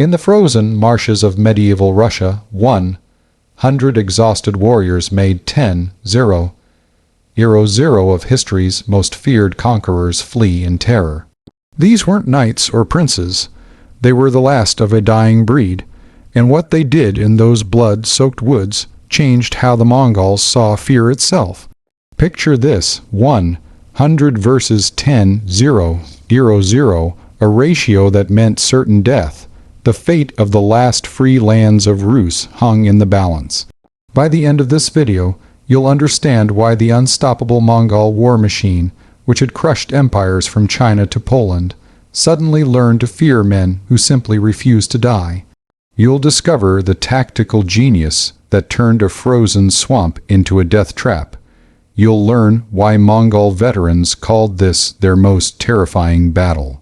In the frozen marshes of medieval Russia, 100 exhausted warriors made 10-0 of history's most feared conquerors flee in terror. These weren't knights or princes. They were the last of a dying breed, and what they did in those blood-soaked woods changed how the Mongols saw fear itself. Picture this: 100 versus 10-0, a ratio that meant certain death. The fate of the last free lands of Rus hung in the balance. By the end of this video, you'll understand why the unstoppable Mongol war machine, which had crushed empires from China to Poland, suddenly learned to fear men who simply refused to die. You'll discover the tactical genius that turned a frozen swamp into a death trap. You'll learn why Mongol veterans called this their most terrifying battle.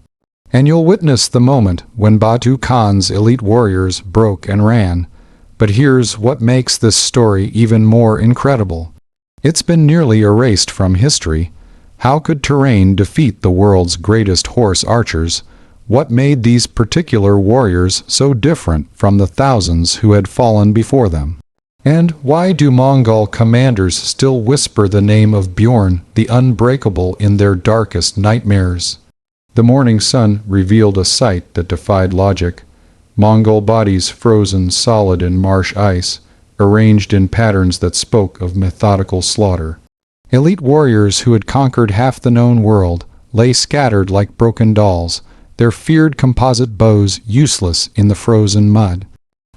And you'll witness the moment when Batu Khan's elite warriors broke and ran. But here's what makes this story even more incredible. It's been nearly erased from history. How could terrain defeat the world's greatest horse archers? What made these particular warriors so different from the thousands who had fallen before them? And why do Mongol commanders still whisper the name of Bjorn the Unbreakable in their darkest nightmares? The morning sun revealed a sight that defied logic. Mongol bodies frozen solid in marsh ice, arranged in patterns that spoke of methodical slaughter. Elite warriors who had conquered half the known world lay scattered like broken dolls, their feared composite bows useless in the frozen mud.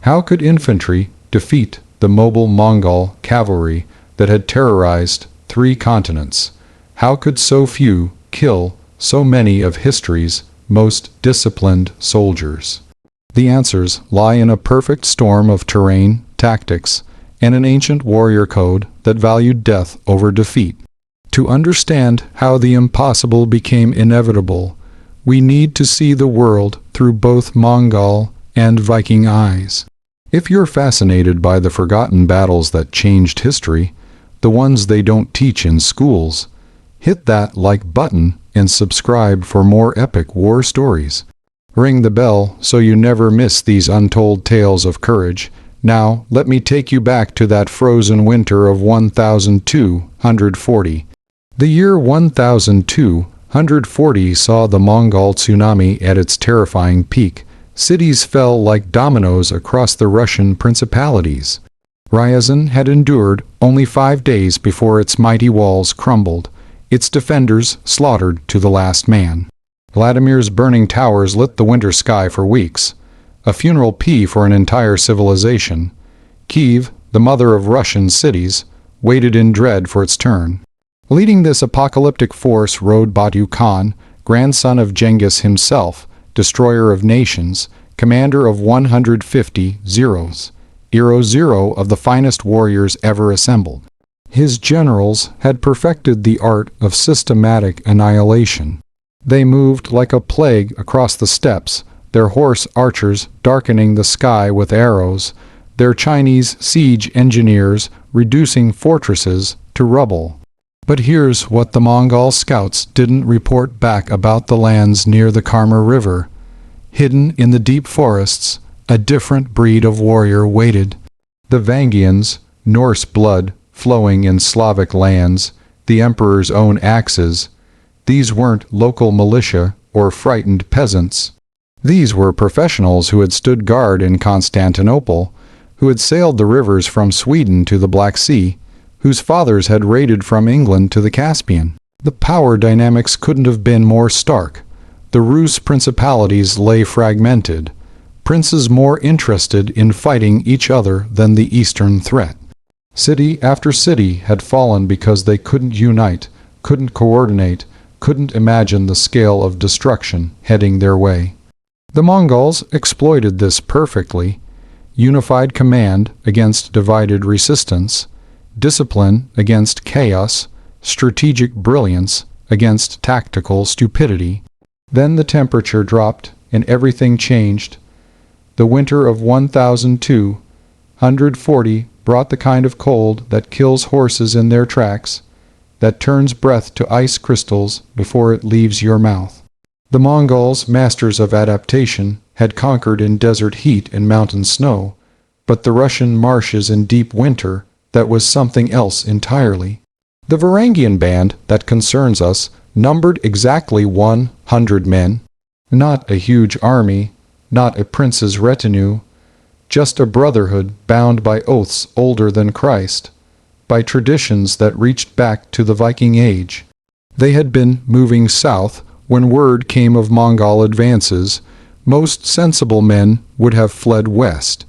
How could infantry defeat the mobile Mongol cavalry that had terrorized 3 continents? How could so few kill so many of history's most disciplined soldiers? The answers lie in a perfect storm of terrain, tactics, and an ancient warrior code that valued death over defeat. To understand how the impossible became inevitable, we need to see the world through both Mongol and Viking eyes. If you're fascinated by the forgotten battles that changed history, the ones they don't teach in schools, hit that like button and subscribe for more epic war stories. Ring the bell so you never miss these untold tales of courage. Now, let me take you back to that frozen winter of 1240. The year 1240 saw the Mongol tsunami at its terrifying peak. Cities fell like dominoes across the Russian principalities. Ryazan had endured only 5 days before its mighty walls crumbled, its defenders slaughtered to the last man. Vladimir's burning towers lit the winter sky for weeks, a funeral pie for an entire civilization. Kiev, the mother of Russian cities, waited in dread for its turn. Leading this apocalyptic force rode Batu Khan, grandson of Genghis himself, destroyer of nations, commander of 150 zeros, of the finest warriors ever assembled. His generals had perfected the art of systematic annihilation. They moved like a plague across the steppes, their horse archers darkening the sky with arrows, their Chinese siege engineers reducing fortresses to rubble. But here's what the Mongol scouts didn't report back about the lands near the Karma River. Hidden in the deep forests, a different breed of warrior waited. The Vangians, Norse blood flowing in Slavic lands, the emperor's own axes. These weren't local militia or frightened peasants. These were professionals who had stood guard in Constantinople, who had sailed the rivers from Sweden to the Black Sea, whose fathers had raided from England to the Caspian. The power dynamics couldn't have been more stark. The Rus principalities lay fragmented, princes more interested in fighting each other than the eastern threat. City after city had fallen because they couldn't unite, couldn't coordinate, couldn't imagine the scale of destruction heading their way. The Mongols exploited this perfectly. Unified command against divided resistance, discipline against chaos, strategic brilliance against tactical stupidity. Then the temperature dropped and everything changed. The winter of 1240 brought the kind of cold that kills horses in their tracks, that turns breath to ice crystals before it leaves your mouth. The Mongols, masters of adaptation, had conquered in desert heat and mountain snow, but the Russian marshes in deep winter, that was something else entirely. The Varangian band that concerns us numbered exactly 100 men, not a huge army, not a prince's retinue, just a brotherhood bound by oaths older than Christ, by traditions that reached back to the Viking Age. They had been moving south when word came of Mongol advances. Most sensible men would have fled west.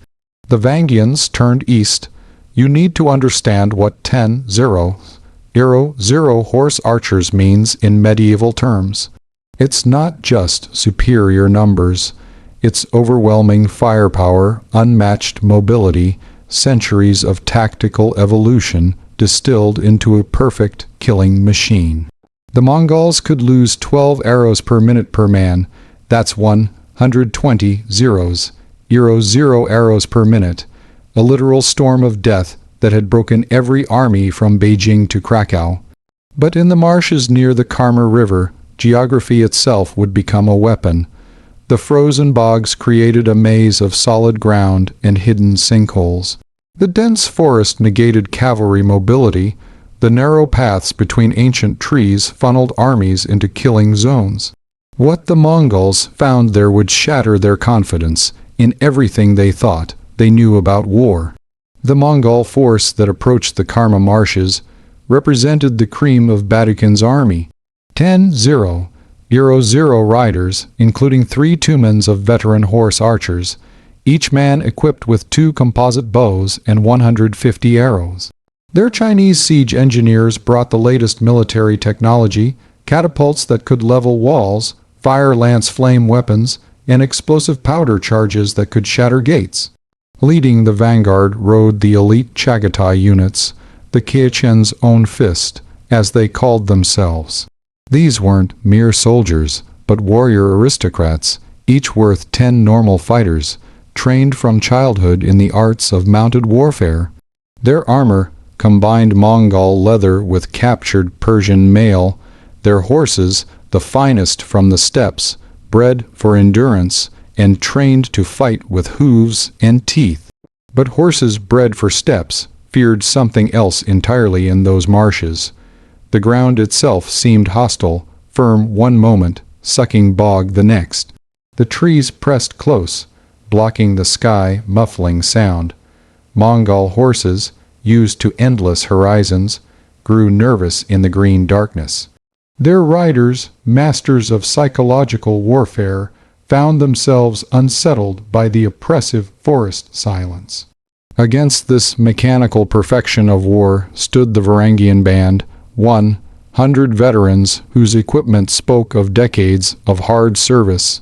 The Vangians turned east. You need to understand what 10-0 horse archers means in medieval terms. It's not just superior numbers. It's overwhelming firepower, unmatched mobility, centuries of tactical evolution distilled into a perfect killing machine. The Mongols could lose 12 arrows per minute per man. That's 120 zeros. 0 arrows per minute. A literal storm of death that had broken every army from Beijing to Krakow. But in the marshes near the Karma River, geography itself would become a weapon. The frozen bogs created a maze of solid ground and hidden sinkholes. The dense forest negated cavalry mobility. The narrow paths between ancient trees funneled armies into killing zones. What the Mongols found there would shatter their confidence in everything they thought they knew about war. The Mongol force that approached the Karma marshes represented the cream of Batukhin's army. 10-0 riders, including 3 tumens of veteran horse archers, each man equipped with 2 composite bows and 150 arrows. Their Chinese siege engineers brought the latest military technology, catapults that could level walls, fire lance flame weapons, and explosive powder charges that could shatter gates. Leading the vanguard rode the elite Chagatai units, the Kiechen's own fist, as they called themselves. These weren't mere soldiers, but warrior aristocrats, each worth 10 normal fighters, trained from childhood in the arts of mounted warfare. Their armor combined Mongol leather with captured Persian mail, their horses, the finest from the steppes, bred for endurance and trained to fight with hooves and teeth. But horses bred for steppes feared something else entirely in those marshes. The ground itself seemed hostile, firm one moment, sucking bog the next. The trees pressed close, blocking the sky, muffling sound. Mongol horses, used to endless horizons, grew nervous in the green darkness. Their riders, masters of psychological warfare, found themselves unsettled by the oppressive forest silence. Against this mechanical perfection of war stood the Varangian band, 100 veterans whose equipment spoke of decades of hard service.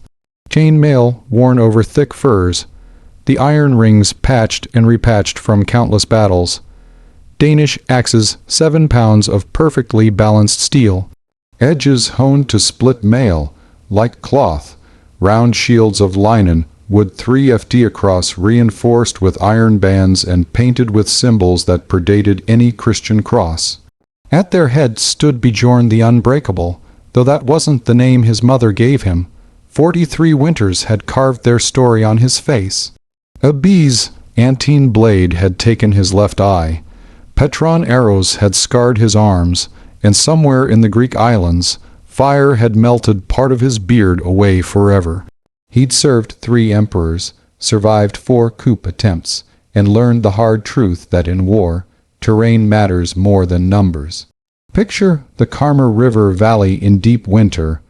Chain mail worn over thick furs, the iron rings patched and repatched from countless battles. Danish axes, 7 pounds of perfectly balanced steel. Edges honed to split mail, like cloth. Round shields of linen, wood 3 ft across, reinforced with iron bands and painted with symbols that predated any Christian cross. At their head stood Bjorn the Unbreakable, though that wasn't the name his mother gave him. 43 winters had carved their story on his face. A bee's antine blade had taken his left eye. Petron arrows had scarred his arms, and somewhere in the Greek islands, fire had melted part of his beard away forever. He'd served 3 emperors, survived 4 coup attempts, and learned the hard truth that in war, terrain matters more than numbers. Picture the Karma River valley in deep winter.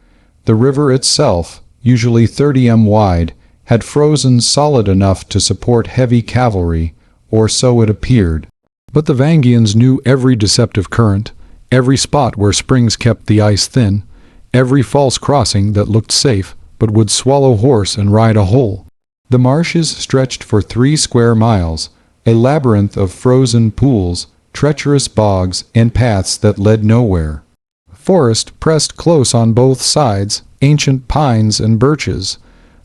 The river itself, usually 30 m wide, had frozen solid enough to support heavy cavalry, or so it appeared. But the Vangians knew every deceptive current, every spot where springs kept the ice thin, every false crossing that looked safe but would swallow horse and ride a whole. The marshes stretched for 3 square miles, a labyrinth of frozen pools, treacherous bogs, and paths that led nowhere. Forest pressed close on both sides, ancient pines and birches.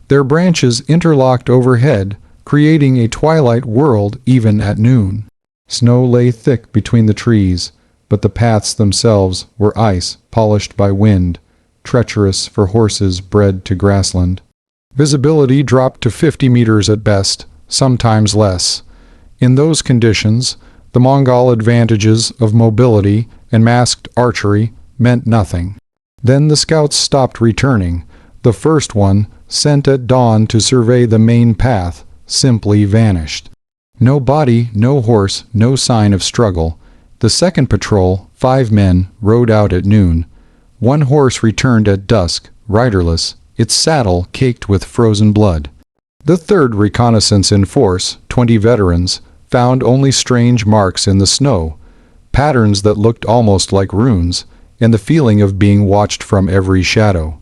Their branches interlocked overhead, creating a twilight world even at noon. Snow lay thick between the trees, but the paths themselves were ice polished by wind, treacherous for horses bred to grassland. Visibility dropped to 50 meters at best, sometimes less. In those conditions, the Mongol advantages of mobility and masked archery meant nothing. Then the scouts stopped returning. The first one, sent at dawn to survey the main path, simply vanished. No body, no horse, no sign of struggle. The second patrol, 5 men, rode out at noon. One horse returned at dusk, riderless, its saddle caked with frozen blood. The third reconnaissance in force, 20 veterans, found only strange marks in the snow, patterns that looked almost like runes, and the feeling of being watched from every shadow.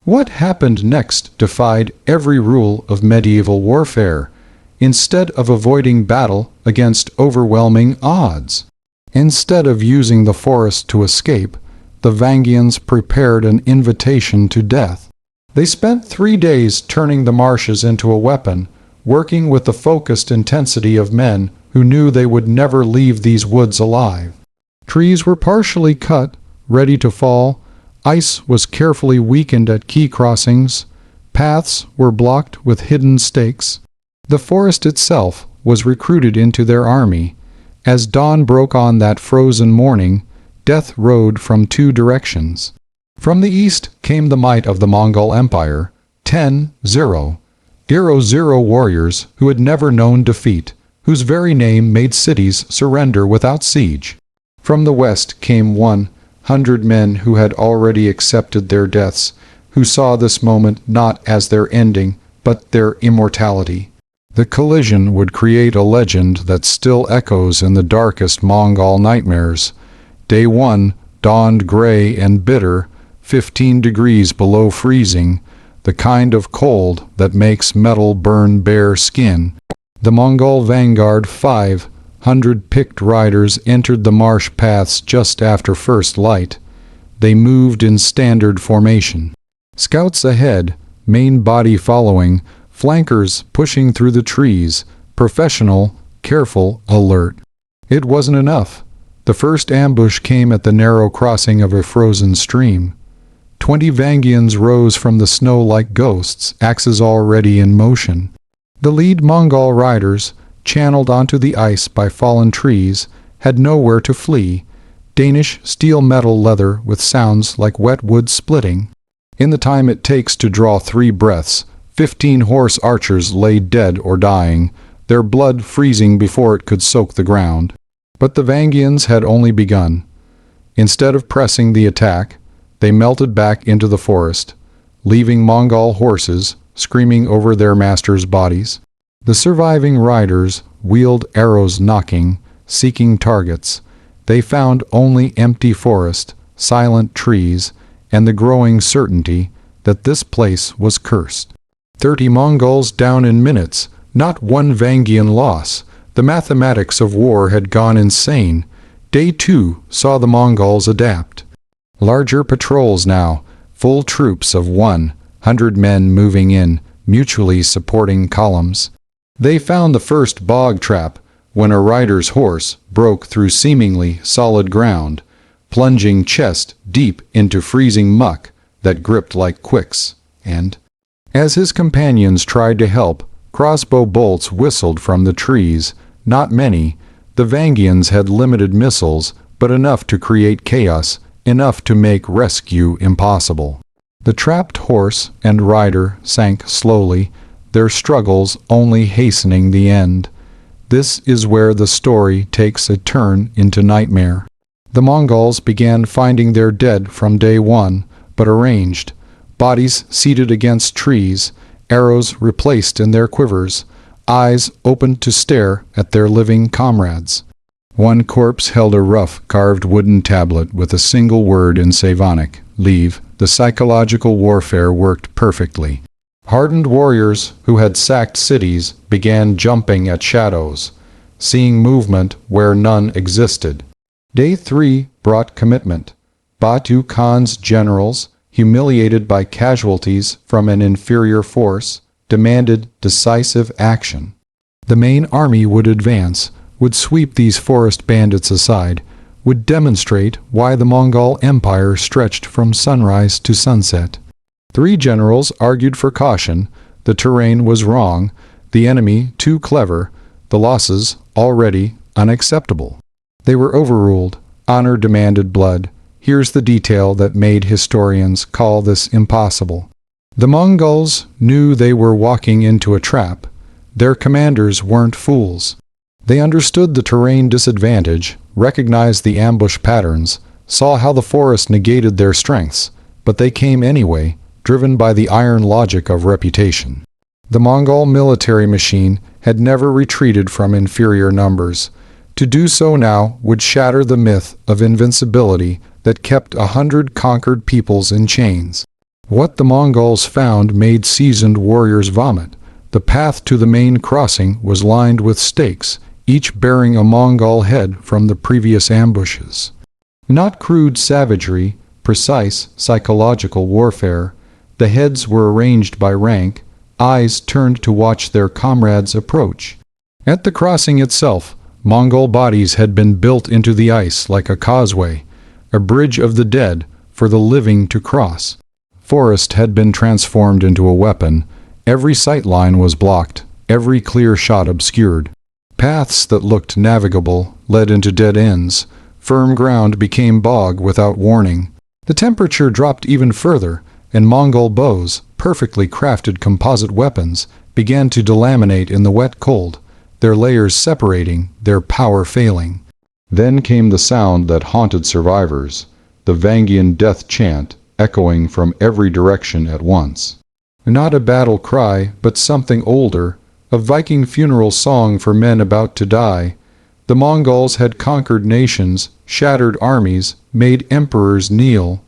What happened next defied every rule of medieval warfare. Instead of avoiding battle against overwhelming odds, instead of using the forest to escape, the Vangians prepared an invitation to death. They spent 3 days turning the marshes into a weapon, working with the focused intensity of men who knew they would never leave these woods alive. Trees were partially cut, ready to fall. Ice was carefully weakened at key crossings. Paths were blocked with hidden stakes. The forest itself was recruited into their army. As dawn broke on that frozen morning, death rode from 2 directions. From the east came the might of the Mongol Empire, 10-0. 0 warriors who had never known defeat, whose very name made cities surrender without siege. From the west came 100 men who had already accepted their deaths, who saw this moment not as their ending, but their immortality. The collision would create a legend that still echoes in the darkest Mongol nightmares. Day 1 dawned gray and bitter, 15 degrees below freezing, the kind of cold that makes metal burn bare skin. The Mongol vanguard, 500 picked riders, entered the marsh paths just after first light. They moved in standard formation. Scouts ahead, main body following, flankers pushing through the trees, professional, careful, alert. It wasn't enough. The first ambush came at the narrow crossing of a frozen stream. 20 Vangians rose from the snow like ghosts, axes already in motion. The lead Mongol riders, channeled onto the ice by fallen trees, had nowhere to flee. Danish steel metal leather with sounds like wet wood splitting. In the time it takes to draw 3 breaths, 15 horse archers lay dead or dying, their blood freezing before it could soak the ground. But the Vangians had only begun. Instead of pressing the attack, they melted back into the forest, leaving Mongol horses screaming over their masters' bodies. The surviving riders wheeled arrows knocking, seeking targets. They found only empty forest, silent trees, and the growing certainty that this place was cursed. 30 Mongols down in minutes, not one Vangian loss. The mathematics of war had gone insane. Day 2 saw the Mongols adapt. Larger patrols now, full troops of 100 men moving in, mutually supporting columns. They found the first bog trap when a rider's horse broke through seemingly solid ground, plunging chest deep into freezing muck that gripped like quicks, and as his companions tried to help, crossbow bolts whistled from the trees. Not many. The Vangians had limited missiles, but enough to create chaos, enough to make rescue impossible. The trapped horse and rider sank slowly, their struggles only hastening the end. This is where the story takes a turn into nightmare. The Mongols began finding their dead from day 1, but arranged. Bodies seated against trees, arrows replaced in their quivers, eyes opened to stare at their living comrades. One corpse held a rough carved wooden tablet with a single word in Slavonic, leave. The psychological warfare worked perfectly. Hardened warriors who had sacked cities began jumping at shadows, seeing movement where none existed. Day 3 brought commitment. Batu Khan's generals, humiliated by casualties from an inferior force, demanded decisive action. The main army would advance, would sweep these forest bandits aside, would demonstrate why the Mongol Empire stretched from sunrise to sunset. 3 generals argued for caution. The terrain was wrong, the enemy too clever, the losses already unacceptable. They were overruled. Honor demanded blood. Here's the detail that made historians call this impossible. The Mongols knew they were walking into a trap. Their commanders weren't fools. They understood the terrain disadvantage, recognized the ambush patterns, saw how the forest negated their strengths, but they came anyway, driven by the iron logic of reputation. The Mongol military machine had never retreated from inferior numbers. To do so now would shatter the myth of invincibility that kept 100 conquered peoples in chains. What the Mongols found made seasoned warriors vomit. The path to the main crossing was lined with stakes, each bearing a Mongol head from the previous ambushes. Not crude savagery, precise psychological warfare. The heads were arranged by rank, eyes turned to watch their comrades approach. At the crossing itself, Mongol bodies had been built into the ice like a causeway, a bridge of the dead for the living to cross. Forest had been transformed into a weapon. Every sight line was blocked, every clear shot obscured. Paths that looked navigable led into dead ends. Firm ground became bog without warning. The temperature dropped even further, and Mongol bows, perfectly crafted composite weapons, began to delaminate in the wet cold, their layers separating, their power failing. Then came the sound that haunted survivors, the Vangian death chant, echoing from every direction at once. Not a battle cry, but something older, a Viking funeral song for men about to die. The Mongols had conquered nations, shattered armies, made emperors kneel.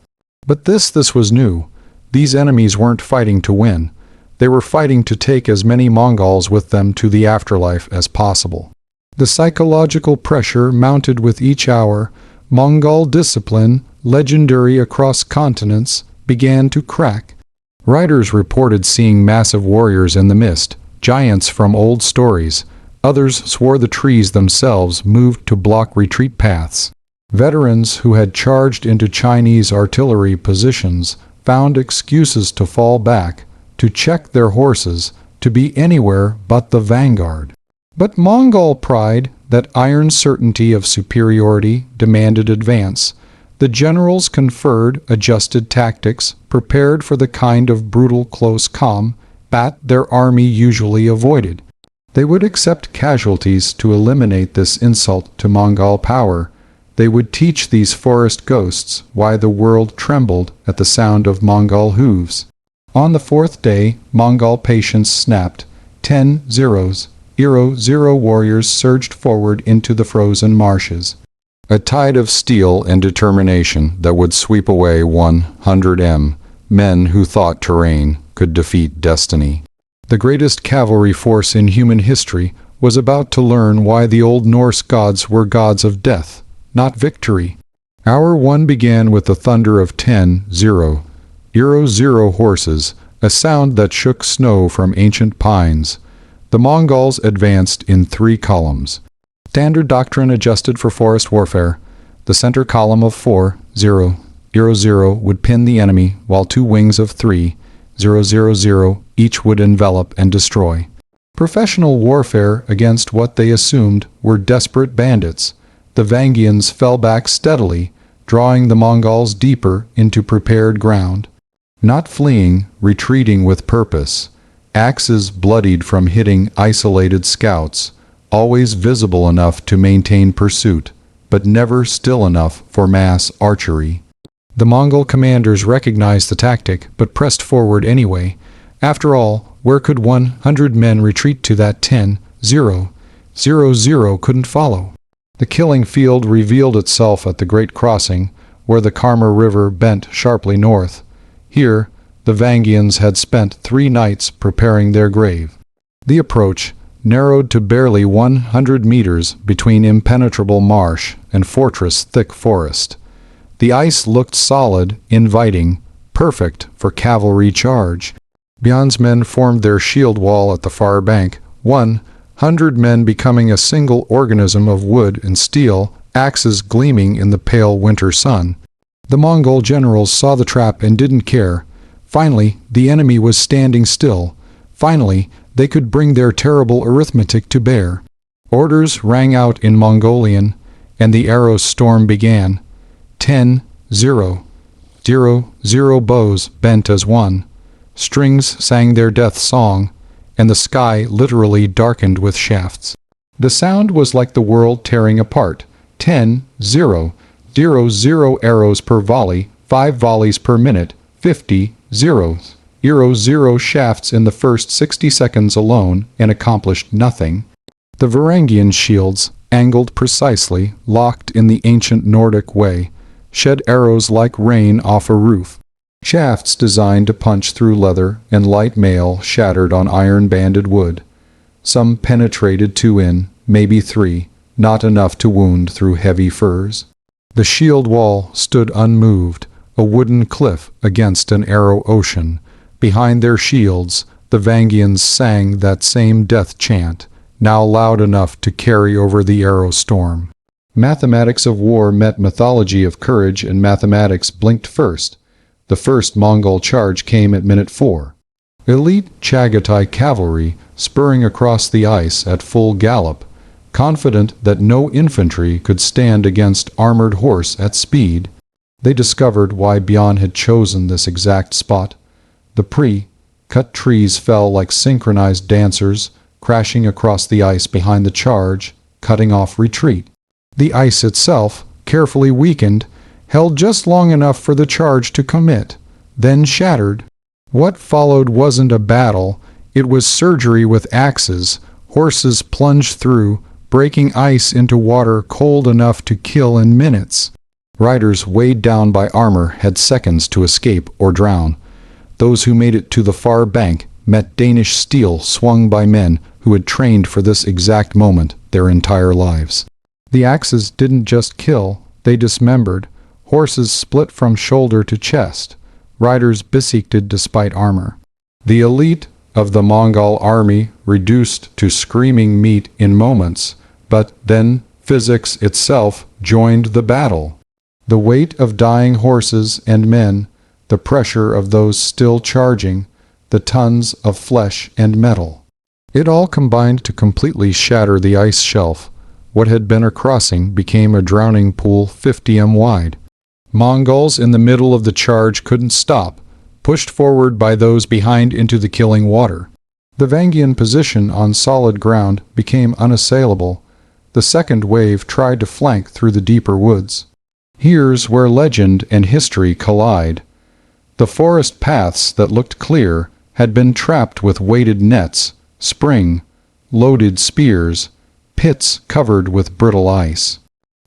But this was new. These enemies weren't fighting to win. They were fighting to take as many Mongols with them to the afterlife as possible. The psychological pressure mounted with each hour. Mongol discipline, legendary across continents, began to crack. Writers reported seeing massive warriors in the mist, giants from old stories. Others swore the trees themselves moved to block retreat paths. Veterans who had charged into Chinese artillery positions found excuses to fall back, to check their horses, to be anywhere but the vanguard. But Mongol pride, that iron certainty of superiority, demanded advance. The generals conferred, adjusted tactics, prepared for the kind of brutal close combat their army usually avoided. They would accept casualties to eliminate this insult to Mongol power. They would teach these forest ghosts why the world trembled at the sound of Mongol hooves. On the 4th day, Mongol patience snapped. 10 zeros. 0 warriors surged forward into the frozen marshes. A tide of steel and determination that would sweep away 100 men who thought terrain could defeat destiny. The greatest cavalry force in human history was about to learn why the old Norse gods were gods of death, not victory. Hour 1 began with the thunder of 10-0 horses, a sound that shook snow from ancient pines. The Mongols advanced in 3 columns. Standard doctrine adjusted for forest warfare. The center column of 4-0-0 would pin the enemy, while 2 wings of 3-0-0 each would envelop and destroy. Professional warfare against what they assumed were desperate bandits. The Vangians fell back steadily, drawing the Mongols deeper into prepared ground. Not fleeing, retreating with purpose. Axes bloodied from hitting isolated scouts, always visible enough to maintain pursuit, but never still enough for mass archery. The Mongol commanders recognized the tactic, but pressed forward anyway. After all, where could 100 men retreat to that 10-0 couldn't follow? The killing field revealed itself at the Great Crossing, where the Karma River bent sharply north. Here, the Vangians had spent 3 nights preparing their grave. The approach, narrowed to barely 100 meters between impenetrable marsh and fortress-thick forest. The ice looked solid, inviting, perfect for cavalry charge. Bjorn's men formed their shield wall at the far bank, 100 men becoming a single organism of wood and steel, axes gleaming in the pale winter sun. The Mongol generals saw the trap and didn't care. Finally, the enemy was standing still. Finally, they could bring their terrible arithmetic to bear. Orders rang out in Mongolian, and the arrow storm began. 10, 0, 0, 0 bows bent as one. Strings sang their death song, and the sky literally darkened with shafts. The sound was like the world tearing apart. 10, 0, 0, 0 arrows per volley, 5 volleys per minute, 50 zeros. 0 shafts in the first 60 seconds alone, and accomplished nothing. The Varangian shields, angled precisely, locked in the ancient Nordic way, shed arrows like rain off a roof. Shafts designed to punch through leather and light mail shattered on iron-banded wood. Some penetrated 2 in, maybe 3, not enough to wound through heavy furs. The shield wall stood unmoved, a wooden cliff against an arrow ocean. Behind their shields, the Vangians sang that same death chant, now loud enough to carry over the arrow storm. Mathematics of war met mythology of courage, and mathematics blinked first. The first Mongol charge came at minute 4. Elite Chagatai cavalry spurring across the ice at full gallop, confident that no infantry could stand against armored horse at speed. They discovered why Bjorn had chosen this exact spot. The pre-cut trees fell like synchronized dancers, crashing across the ice behind the charge, cutting off retreat. The ice itself, carefully weakened, held just long enough for the charge to commit, then shattered. What followed wasn't a battle, it was surgery with axes. Horses plunged through, breaking ice into water cold enough to kill in minutes. Riders weighed down by armor had seconds to escape or drown. Those who made it to the far bank met Danish steel swung by men who had trained for this exact moment their entire lives. The axes didn't just kill, they dismembered. Horses split from shoulder to chest. Riders besikted despite armor. The elite of the Mongol army reduced to screaming meat in moments, but then physics itself joined the battle. The weight of dying horses and men, the pressure of those still charging, the tons of flesh and metal. It all combined to completely shatter the ice shelf. What had been a crossing became a drowning pool 50 m wide. Mongols in the middle of the charge couldn't stop, pushed forward by those behind into the killing water. The Vangian position on solid ground became unassailable. The second wave tried to flank through the deeper woods. Here's where legend and history collide. The forest paths that looked clear had been trapped with weighted nets, spring-loaded spears, pits covered with brittle ice.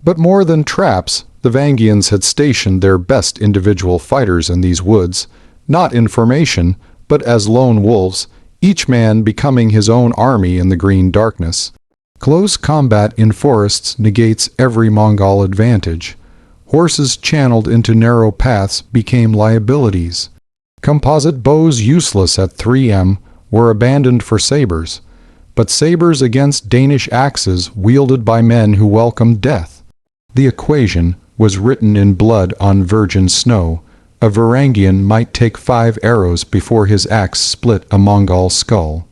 But more than traps, the Vangians had stationed their best individual fighters in these woods, not in formation, but as lone wolves, each man becoming his own army in the green darkness. Close combat in forests negates every Mongol advantage. Horses channeled into narrow paths became liabilities. Composite bows useless at 3 m were abandoned for sabers, but sabers against Danish axes wielded by men who welcomed death. The equation was written in blood on virgin snow. A Varangian might take 5 arrows before his axe split a Mongol skull.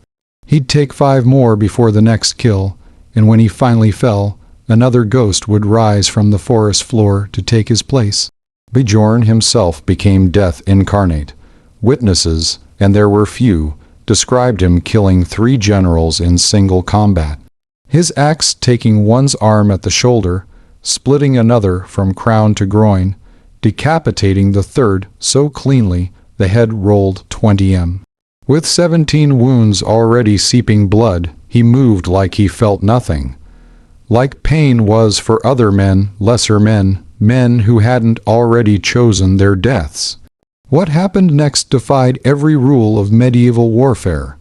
He'd take 5 more before the next kill, and when he finally fell, another ghost would rise from the forest floor to take his place. Bjorn himself became death incarnate. Witnesses, and there were few, described him killing 3 generals in single combat. His axe taking one's arm at the shoulder, splitting another from crown to groin, decapitating the third so cleanly the head rolled 20 m. With 17 wounds already seeping blood, he moved like he felt nothing. Like pain was for other men, lesser men, men who hadn't already chosen their deaths. What happened next defied every rule of medieval warfare.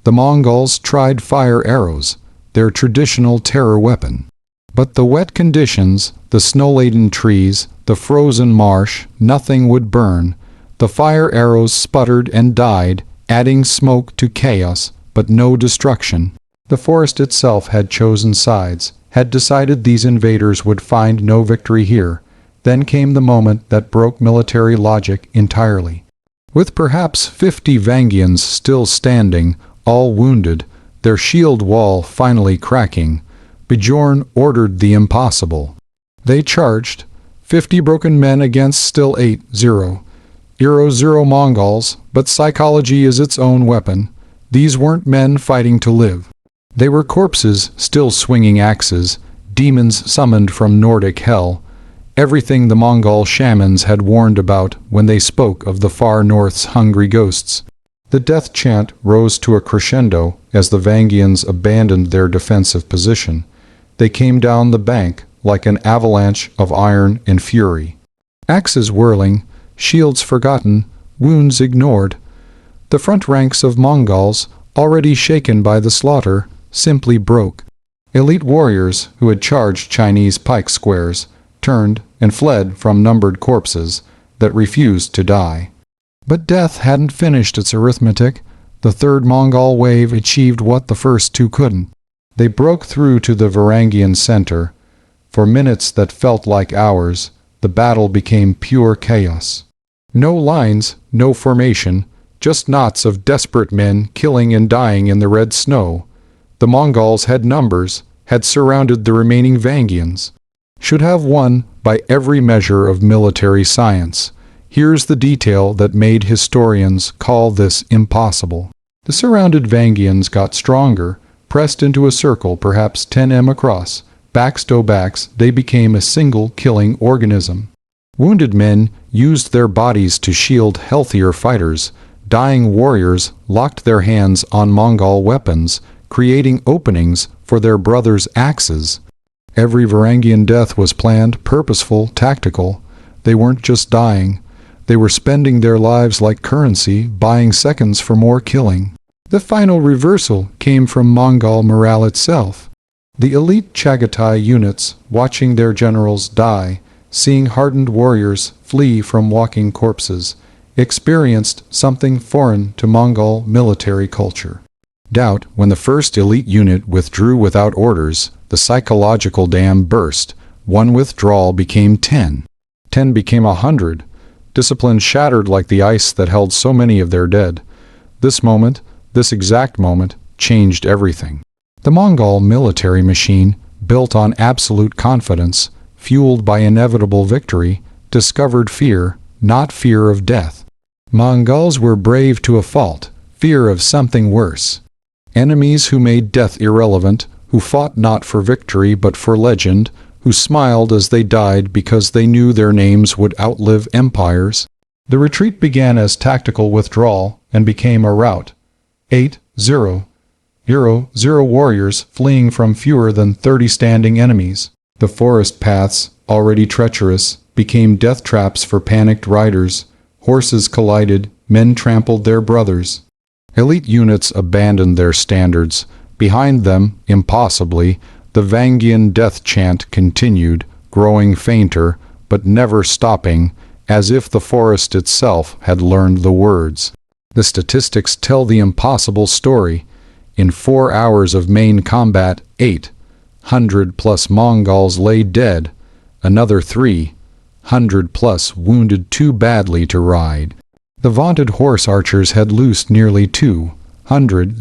The Mongols tried fire arrows, their traditional terror weapon. But the wet conditions, the snow-laden trees, the frozen marsh, nothing would burn. The fire arrows sputtered and died, adding smoke to chaos, but no destruction. The forest itself had chosen sides. had decided these invaders would find no victory here. Then came the moment that broke military logic entirely. With perhaps 50 Vangians still standing, all wounded, their shield wall finally cracking, Bjorn ordered the impossible. They charged, 50 broken men against still 8-0. 0 Mongols, but psychology is its own weapon. These weren't men fighting to live. They were corpses still swinging axes, demons summoned from Nordic hell, everything the Mongol shamans had warned about when they spoke of the far north's hungry ghosts. The death chant rose to a crescendo as the Vangians abandoned their defensive position. They came down the bank like an avalanche of iron and fury. Axes whirling, shields forgotten, wounds ignored. The front ranks of Mongols, already shaken by the slaughter, simply broke. Elite warriors who had charged Chinese pike squares turned and fled from numbered corpses that refused to die. But death hadn't finished its arithmetic. The third Mongol wave achieved what the first two couldn't. They broke through to the Varangian center. For minutes that felt like hours, the battle became pure chaos. No lines, no formation, just knots of desperate men killing and dying in the red snow. The Mongols had numbers, had surrounded the remaining Vangians. Should have won by every measure of military science. Here's the detail that made historians call this impossible. The surrounded Vangians got stronger, pressed into a circle perhaps 10 m across. Backs to backs, they became a single killing organism. Wounded men used their bodies to shield healthier fighters. Dying warriors locked their hands on Mongol weapons, creating openings for their brothers' axes. Every Varangian death was planned, purposeful, tactical. They weren't just dying. They were spending their lives like currency, buying seconds for more killing. The final reversal came from Mongol morale itself. The elite Chagatai units, watching their generals die, seeing hardened warriors flee from walking corpses, experienced something foreign to Mongol military culture. Doubt. When the first elite unit withdrew without orders, the psychological dam burst. One withdrawal became 10. 10 became 100. Discipline shattered like the ice that held so many of their dead. This moment, this exact moment, changed everything. The Mongol military machine, built on absolute confidence, fueled by inevitable victory, discovered fear, not fear of death. Mongols were brave to a fault, fear of something worse. Enemies who made death irrelevant, who fought not for victory but for legend, who smiled as they died because they knew their names would outlive empires. The retreat began as tactical withdrawal and became a rout. 8-0. 0 warriors fleeing from fewer than 30 standing enemies. The forest paths, already treacherous, became death traps for panicked riders. Horses collided, men trampled their brothers. Elite units abandoned their standards. Behind them, impossibly, the Vangian death chant continued, growing fainter, but never stopping, as if the forest itself had learned the words. The statistics tell the impossible story. In 4 hours of main combat, 800+ Mongols lay dead, another 300+ wounded too badly to ride. The vaunted horse archers had loosed nearly 200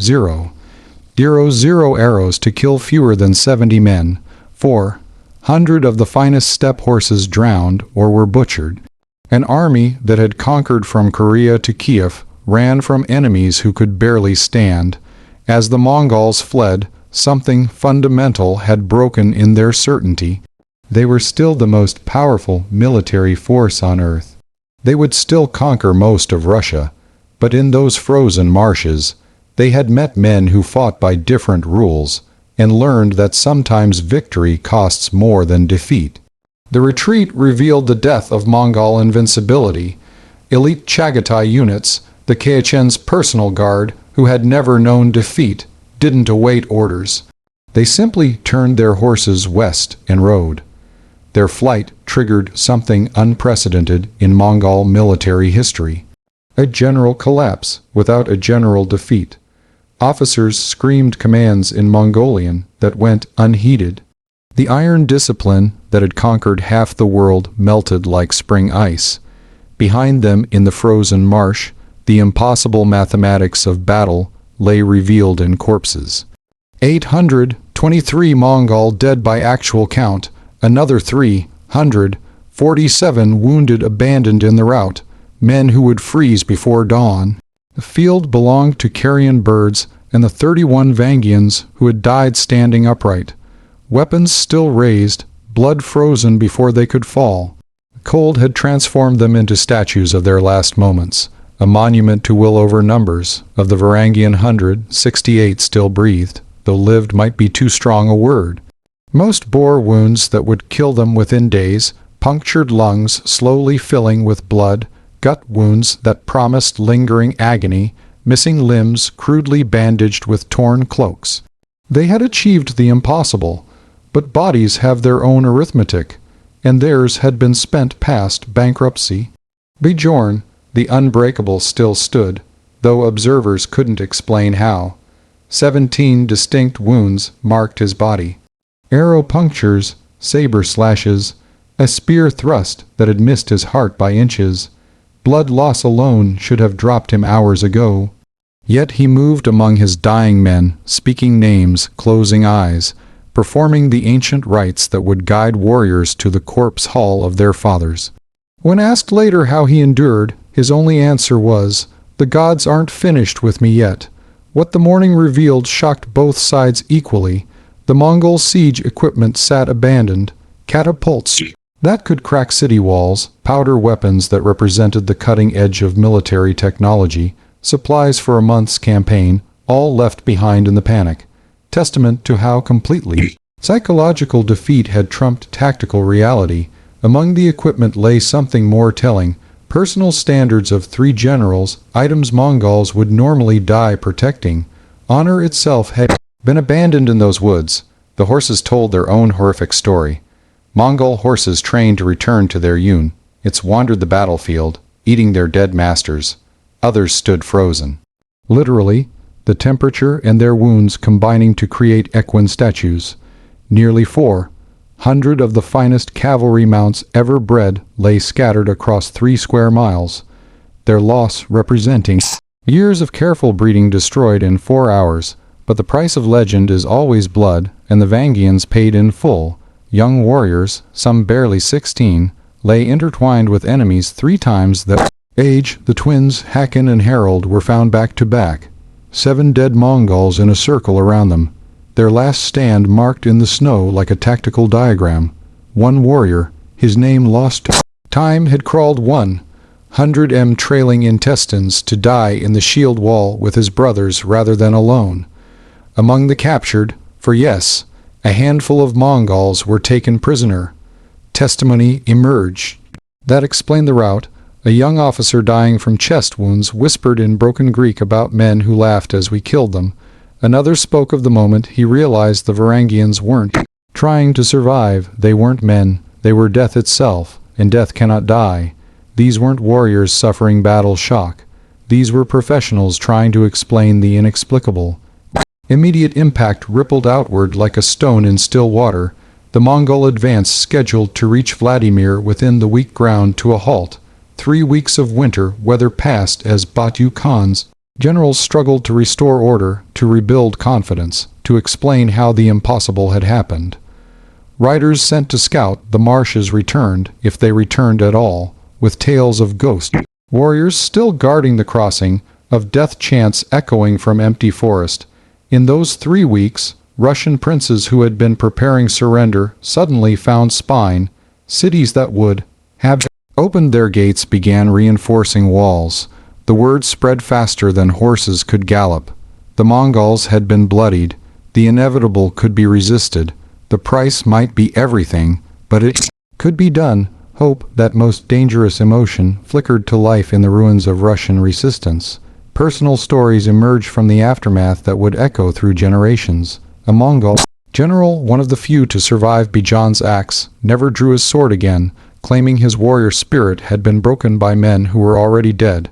arrows to kill fewer than 70 men. 400 of the finest steppe horses drowned or were butchered. An army that had conquered from Korea to Kiev ran from enemies who could barely stand. As the Mongols fled, something fundamental had broken in their certainty. They were still the most powerful military force on earth. They would still conquer most of Russia, but in those frozen marshes, they had met men who fought by different rules and learned that sometimes victory costs more than defeat. The retreat revealed the death of Mongol invincibility. Elite Chagatai units, the Kayachen's personal guard, who had never known defeat, didn't await orders. They simply turned their horses west and rode. Their flight triggered something unprecedented in Mongol military history. A general collapse without a general defeat. Officers screamed commands in Mongolian that went unheeded. The iron discipline that had conquered half the world melted like spring ice. Behind them in the frozen marsh, the impossible mathematics of battle lay revealed in corpses. 823 Mongol dead by actual count, another 347 wounded abandoned in the rout, men who would freeze before dawn. The field belonged to carrion birds and the 31 Vangians who had died standing upright. Weapons still raised, blood frozen before they could fall. The cold had transformed them into statues of their last moments, a monument to will over numbers. Of the Varangian 168 still breathed, though lived might be too strong a word. Most bore wounds that would kill them within days, punctured lungs slowly filling with blood, gut wounds that promised lingering agony, missing limbs crudely bandaged with torn cloaks. They had achieved the impossible, but bodies have their own arithmetic, and theirs had been spent past bankruptcy. Bjorn, the unbreakable, still stood, though observers couldn't explain how. 17 distinct wounds marked his body. Arrow punctures, saber slashes, a spear thrust that had missed his heart by inches. Blood loss alone should have dropped him hours ago. Yet he moved among his dying men, speaking names, closing eyes, performing the ancient rites that would guide warriors to the corpse hall of their fathers. When asked later how he endured, his only answer was, "The gods aren't finished with me yet." What the morning revealed shocked both sides equally. The Mongol siege equipment sat abandoned, catapults that could crack city walls, powder weapons that represented the cutting edge of military technology, supplies for a month's campaign, all left behind in the panic. Testament to how completely psychological defeat had trumped tactical reality. Among the equipment lay something more telling: personal standards of 3 generals, items Mongols would normally die protecting. Honor itself had been abandoned in those woods. The horses told their own horrific story. Mongol horses trained to return to their yun. It's wandered the battlefield, eating their dead masters. Others stood frozen. Literally, the temperature and their wounds combining to create equine statues. Nearly 400 of the finest cavalry mounts ever bred lay scattered across 3 square miles, their loss representing years of careful breeding destroyed in 4 hours. But the price of legend is always blood, and the Vangians paid in full. Young warriors, some barely 16, lay intertwined with enemies 3 times their age. The twins Hakon and Harold were found back to back. 7 dead Mongols in a circle around them, their last stand marked in the snow like a tactical diagram. One warrior, his name lost to time, had crawled 100 m trailing intestines to die in the shield wall with his brothers rather than alone. Among the captured, for yes, a handful of Mongols were taken prisoner. Testimony emerged that explained the rout. A young officer dying from chest wounds whispered in broken Greek about men who laughed as we killed them. Another spoke of the moment he realized the Varangians weren't trying to survive. They weren't men, they were death itself, and death cannot die. These weren't warriors suffering battle shock. These were professionals trying to explain the inexplicable. Immediate impact rippled outward like a stone in still water. The Mongol advance scheduled to reach Vladimir within the weak ground to a halt. 3 weeks of winter weather passed as Batu Khan's generals struggled to restore order, to rebuild confidence, to explain how the impossible had happened. Riders sent to scout the marshes returned, if they returned at all, with tales of ghost warriors still guarding the crossing, of death chants echoing from empty forest. In those 3 weeks, Russian princes who had been preparing surrender suddenly found spine. Cities that would have opened their gates began reinforcing walls. The word spread faster than horses could gallop. The Mongols had been bloodied. The inevitable could be resisted. The price might be everything, but it could be done. Hope, that most dangerous emotion, flickered to life in the ruins of Russian resistance. Personal stories emerged from the aftermath that would echo through generations. A Mongol general, one of the few to survive Bijan's axe, never drew his sword again, claiming his warrior spirit had been broken by men who were already dead.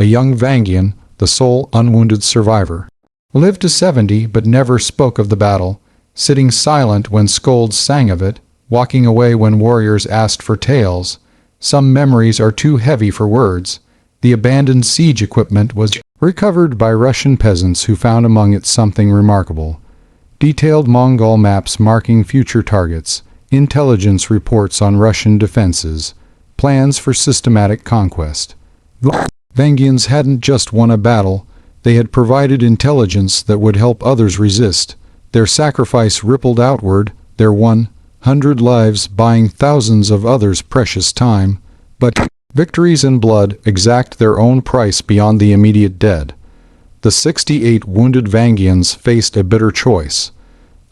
A young Vangian, the sole unwounded survivor, lived to 70 but never spoke of the battle. sitting silent when scolds sang of it, walking away when warriors asked for tales. Some memories are too heavy for words. The abandoned siege equipment was recovered by Russian peasants who found among it something remarkable. Detailed Mongol maps marking future targets, intelligence reports on Russian defenses, plans for systematic conquest. The Vakyns hadn't just won a battle, they had provided intelligence that would help others resist. Their sacrifice rippled outward, their 100 lives buying thousands of others precious time. But victories in blood exact their own price beyond the immediate dead. The 68 wounded Vakyns faced a bitter choice: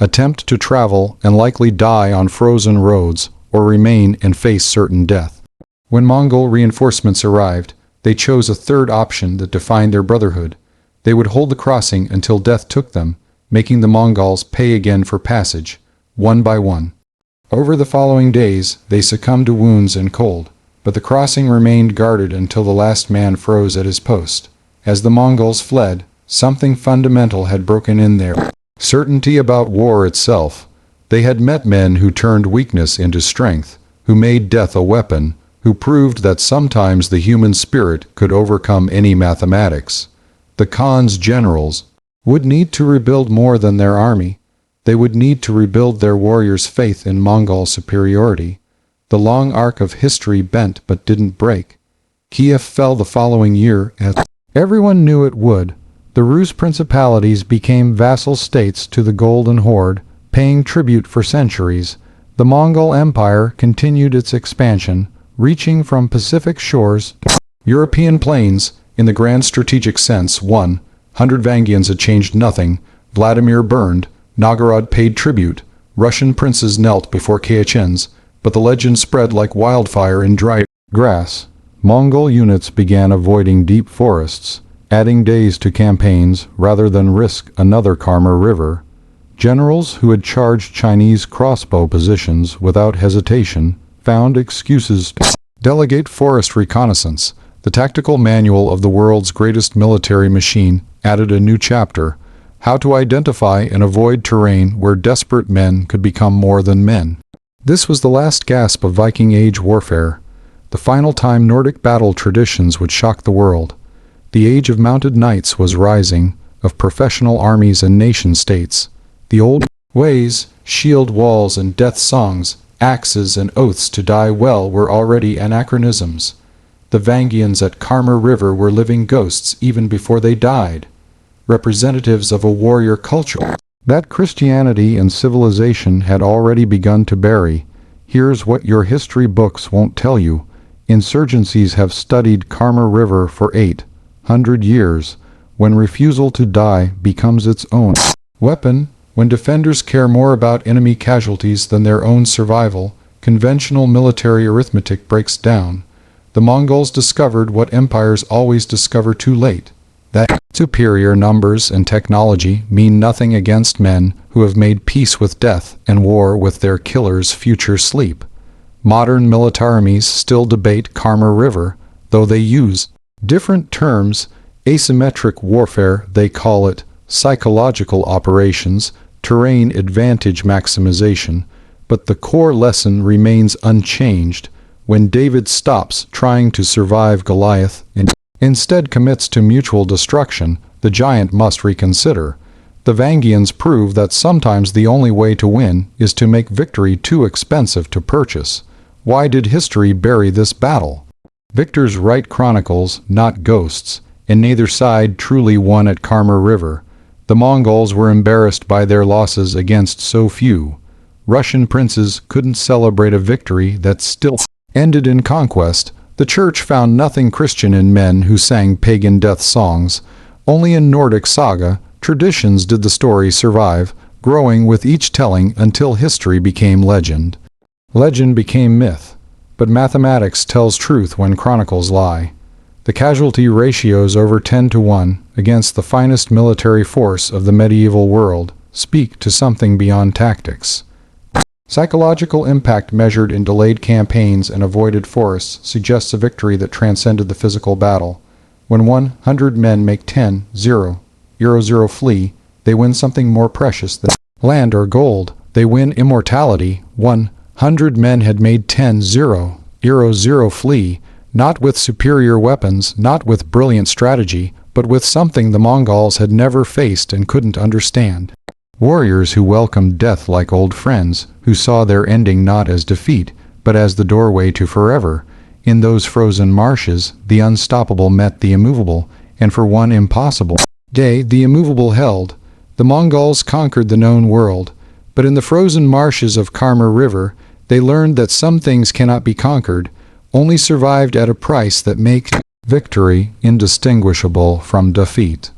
attempt to travel and likely die on frozen roads, or remain and face certain death. When Mongol reinforcements arrived, they chose a third option that defined their brotherhood. They would hold the crossing until death took them, making the Mongols pay again for passage, one by one. Over the following days, they succumbed to wounds and cold, but the crossing remained guarded until the last man froze at his post. As the Mongols fled, something fundamental had broken in there. Certainty about war itself. They had met men who turned weakness into strength, who made death a weapon, who proved that sometimes the human spirit could overcome any mathematics. The Khan's generals would need to rebuild more than their army. They would need to rebuild their warriors' faith in Mongol superiority. The long arc of history bent but didn't break. Kiev fell the following year, as everyone knew it would. The Rus principalities became vassal states to the Golden Horde, paying tribute for centuries. The Mongol Empire continued its expansion, reaching from Pacific shores to European plains. In the grand strategic sense, 100 Vakyns had changed nothing. Vladimir burned, Novgorod paid tribute, Russian princes knelt before Kayachens, but the legend spread like wildfire in dry grass. Mongol units began avoiding deep forests, adding days to campaigns rather than risk another Kama River. Generals who had charged Chinese crossbow positions without hesitation found excuses to delegate forest reconnaissance. The tactical manual of the world's greatest military machine added a new chapter: how to identify and avoid terrain where desperate men could become more than men. This was the last gasp of Viking Age warfare, the final time Nordic battle traditions would shock the world. The age of mounted knights was rising, of professional armies and nation-states. The old ways, shield walls and death songs, axes and oaths to die well were already anachronisms. The Vakyns at Kama River were living ghosts even before they died, representatives of a warrior culture that Christianity and civilization had already begun to bury. Here's what your history books won't tell you. Insurgencies have studied Kama River for 800 years, when refusal to die becomes its own weapon, when defenders care more about enemy casualties than their own survival, conventional military arithmetic breaks down. The Mongols discovered what empires always discover too late: that superior numbers and technology mean nothing against men who have made peace with death and war with their killer's future sleep. Modern militarmies still debate Kama River, though they use different terms. Asymmetric warfare, they call it, psychological operations, terrain advantage maximization, but the core lesson remains unchanged. When David stops trying to survive Goliath and instead commits to mutual destruction, the giant must reconsider. The Vakyns prove that sometimes the only way to win is to make victory too expensive to purchase. Why did history bury this battle? Victors write chronicles, not ghosts, and neither side truly won at Kama River. The Mongols were embarrassed by their losses against so few. Russian princes couldn't celebrate a victory that still ended in conquest. The church found nothing Christian in men who sang pagan death songs. Only in Nordic saga, traditions did the story survive, growing with each telling until history became legend. Legend became myth, but mathematics tells truth when chronicles lie. The casualty ratios over 10 to 1 against the finest military force of the medieval world speak to something beyond tactics. Psychological impact measured in delayed campaigns and avoided forests suggests a victory that transcended the physical battle. When 100 men make 10-0 flee, they win something more precious than land or gold, they win immortality. 100 men had made 10-0 flee, not with superior weapons, not with brilliant strategy, but with something the Mongols had never faced and couldn't understand. Warriors who welcomed death like old friends, who saw their ending not as defeat, but as the doorway to forever. In those frozen marshes, the unstoppable met the immovable, and for one impossible day the immovable held. The Mongols conquered the known world, but in the frozen marshes of Karma River, they learned that some things cannot be conquered, only survived at a price that makes victory indistinguishable from defeat.